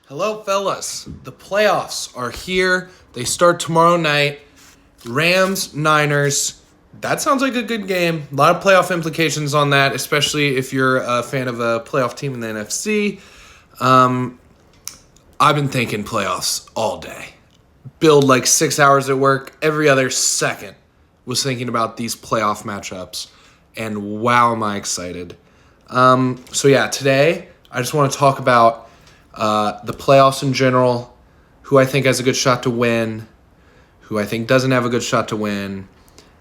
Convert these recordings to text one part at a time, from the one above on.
Hello, fellas. The playoffs are here. They start tomorrow night. Rams, Niners. That sounds like a good game. A lot of playoff implications on that, especially if you're a fan of a playoff team in the NFC. I've been thinking playoffs all day. Build like 6 hours at work. Every other second was thinking about these playoff matchups. And wow, am I excited. Today I just want to talk about the playoffs in general, who I think has a good shot to win, who I think doesn't have a good shot to win,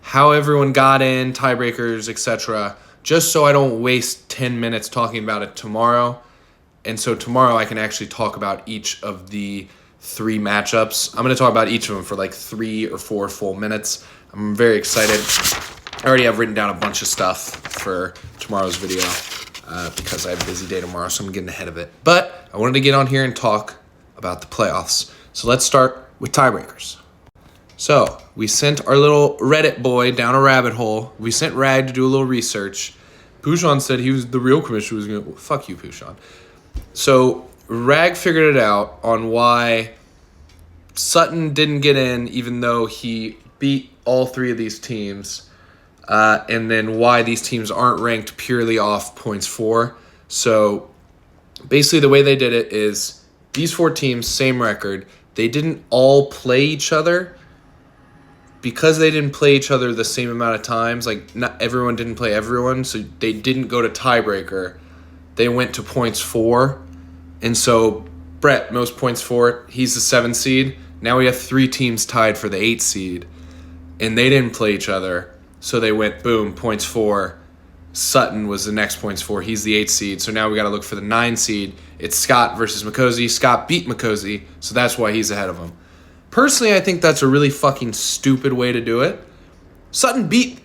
how everyone got in, tiebreakers, etc., just so I don't waste 10 minutes talking about it tomorrow. And so tomorrow I can actually talk about each of the three matchups. I'm going to talk about each of them for like 3 or 4 full minutes. I'm very excited. I already have written down a bunch of stuff for tomorrow's video because I have a busy day tomorrow, so I'm getting ahead of it. But I wanted to get on here and talk about the playoffs. So let's start with tiebreakers. So we sent our little Reddit boy down a rabbit hole. We sent Rag to do a little research. Pushan said he was the real commissioner who was going to... Fuck you, Pushan. So Rag figured it out on why Sutton didn't get in even though he beat all three of these teams. And then why these teams aren't ranked purely off points for. So basically the way they did it is these 4 teams, same record. They didn't all play each other. Because they didn't play each other the same amount of times, like not everyone didn't play everyone, so they didn't go to tiebreaker. They went to points for. And so Brett, most points for, he's the 7 seed. Now we have 3 teams tied for the 8 seed. And they didn't play each other. So they went, boom, points for. Sutton was the next points for. He's the 8 seed. So now we got to look for the 9 seed. It's Scott versus McCosey. Scott beat McCosey, so that's why he's ahead of him. Personally, I think that's a really fucking stupid way to do it. Sutton beat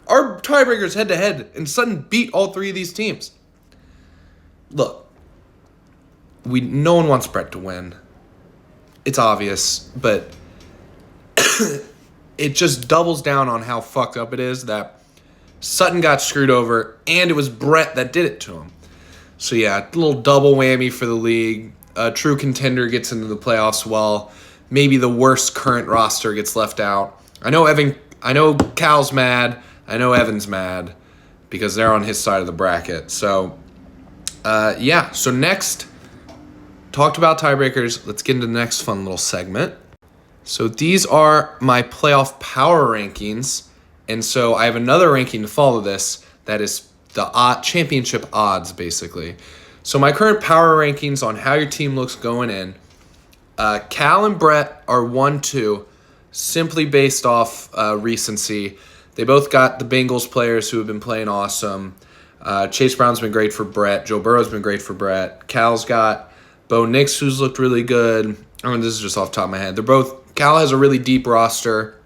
our tiebreakers head-to-head, and Sutton beat all 3 of these teams. Look, no one wants Brett to win. It's obvious, but it just doubles down on how fucked up it is that Sutton got screwed over, and it was Brett that did it to him. So yeah, a little double whammy for the league. A true contender gets into the playoffs while maybe the worst current roster gets left out. I know Cal's mad. I know Evan's mad because they're on his side of the bracket. So so next, talked about tiebreakers. Let's get into the next fun little segment. So these are my playoff power rankings. And so I have another ranking to follow this that is the championship odds, basically. So my current power rankings on how your team looks going in. Cal and Brett are 1-2, simply based off recency. They both got the Bengals players who have been playing awesome. Chase Brown's been great for Brett. Joe Burrow's been great for Brett. Cal's got Bo Nix, who's looked really good. I mean, this is just off the top of my head. Cal has a really deep roster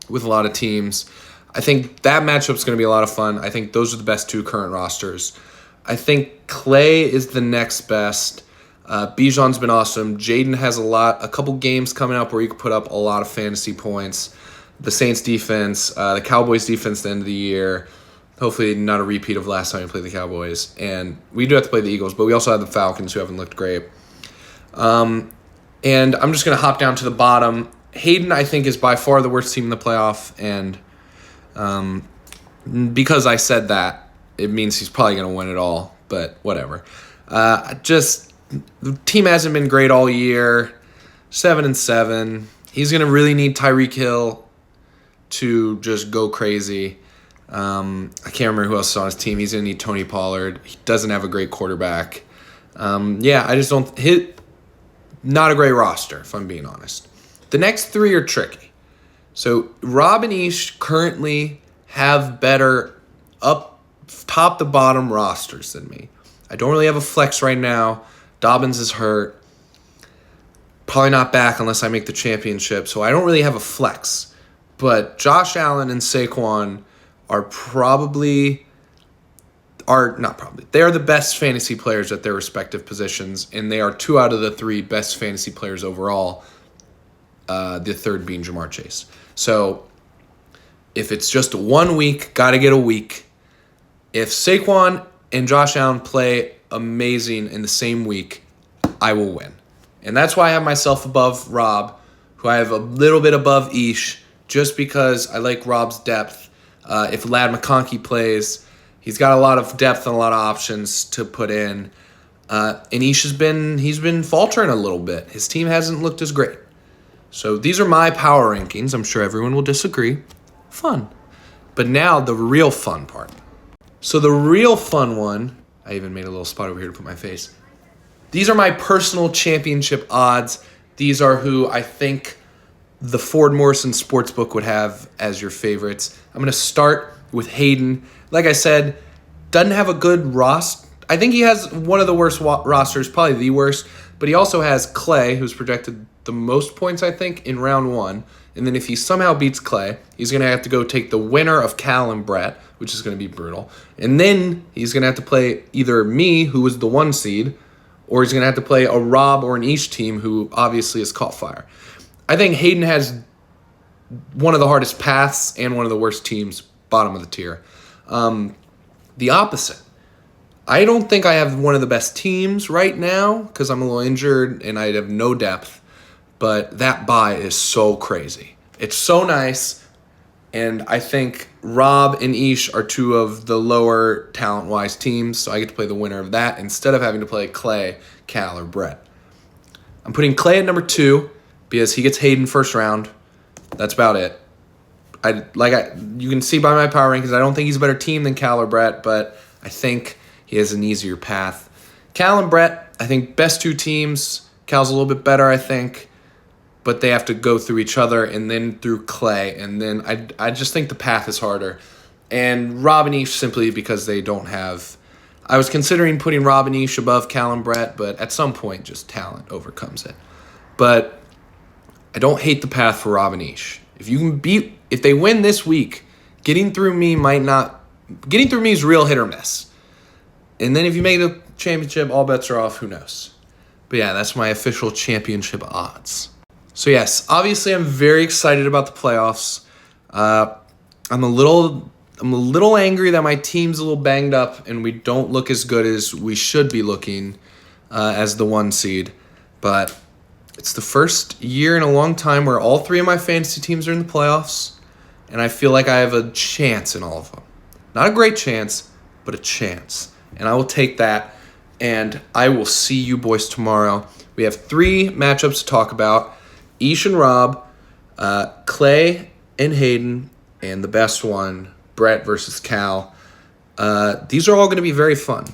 with a lot of teams. I think that matchup's going to be a lot of fun. I think those are the best 2 current rosters. I think Clay is the next best. Bijan's been awesome. Jaden has a couple games coming up where you can put up a lot of fantasy points. The Saints defense, the Cowboys defense at the end of the year. Hopefully not a repeat of last time we played the Cowboys. And we do have to play the Eagles, but we also have the Falcons who haven't looked great. And I'm just going to hop down to the bottom. Hayden, I think, is by far the worst team in the playoff. And because I said that, it means he's probably going to win it all. But whatever. The team hasn't been great all year. 7-7. He's going to really need Tyreek Hill to just go crazy. I can't remember who else is on his team. He's going to need Tony Pollard. He doesn't have a great quarterback. I just don't hit. Not a great roster, if I'm being honest. The next 3 are tricky. So Rob and Ish currently have better up top to bottom rosters than me. I don't really have a flex right now. Dobbins is hurt. Probably not back unless I make the championship, so I don't really have a flex. But Josh Allen and Saquon they are the best fantasy players at their respective positions, and they are 2 out of the 3 best fantasy players overall, the third being Jamar Chase. So if it's just 1 week, got to get a week. If Saquon and Josh Allen play amazing in the same week, I will win. And that's why I have myself above Rob, who I have a little bit above Ish, just because I like Rob's depth. If Ladd McConkey plays, he's got a lot of depth and a lot of options to put in. And Ish he's been faltering a little bit. His team hasn't looked as great. So these are my power rankings. I'm sure everyone will disagree. Fun. But now the real fun part. So the real fun one, I even made a little spot over here to put my face. These are my personal championship odds. These are who I think the Ford Morrison Sportsbook would have as your favorites. I'm going to start with Hayden. Like I said, doesn't have a good roster. I think he has one of the worst rosters, probably the worst. But he also has Clay, who's projected the most points, I think, in round 1. And then if he somehow beats Clay, he's going to have to go take the winner of Cal and Brett, which is going to be brutal. And then he's going to have to play either me, who was the 1 seed, or he's going to have to play a Rob or an Ish team, who obviously has caught fire. I think Hayden has one of the hardest paths and one of the worst teams, bottom of the tier. The opposite. I don't think I have one of the best teams right now because I'm a little injured and I have no depth. But that bye is so crazy. It's so nice. And I think Rob and Ish are 2 of the lower talent-wise teams. So I get to play the winner of that instead of having to play Clay, Cal, or Brett. I'm putting Clay at number 2 because he gets Hayden first round. That's about it. You can see by my power rankings, I don't think he's a better team than Cal or Brett, but I think he has an easier path. Cal and Brett, I think best 2 teams. Cal's a little bit better, I think, but they have to go through each other and then through Clay, and then I just think the path is harder. And Rob and Ish simply because they don't have... I was considering putting Rob and Ish above Cal and Brett, but at some point just talent overcomes it. But I don't hate the path for Rob and Ish. If they win this week, getting through me is real hit or miss. And then if you make the championship, all bets are off, who knows. But yeah, that's my official championship odds. So yes, obviously I'm very excited about the playoffs. I'm a little angry that my team's a little banged up and we don't look as good as we should be looking as the 1 seed. But it's the first year in a long time where all 3 of my fantasy teams are in the playoffs, and I feel like I have a chance in all of them. Not a great chance, but a chance. And I will take that, and I will see you boys tomorrow. We have 3 matchups to talk about. Ish and Rob, Clay and Hayden, and the best one, Brett versus Cal. These are all going to be very fun.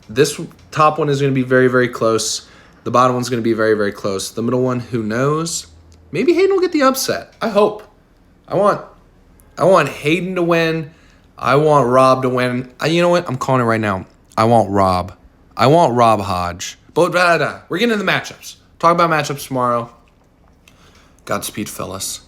This top one is going to be very, very close. The bottom one's going to be very, very close. The middle one, who knows? Maybe Hayden will get the upset. I hope. I want Hayden to win. I want Rob to win. You know what? I'm calling it right now. I want Rob. I want Rob Hodge. But we're getting into the matchups. Talk about matchups tomorrow. Godspeed, fellas.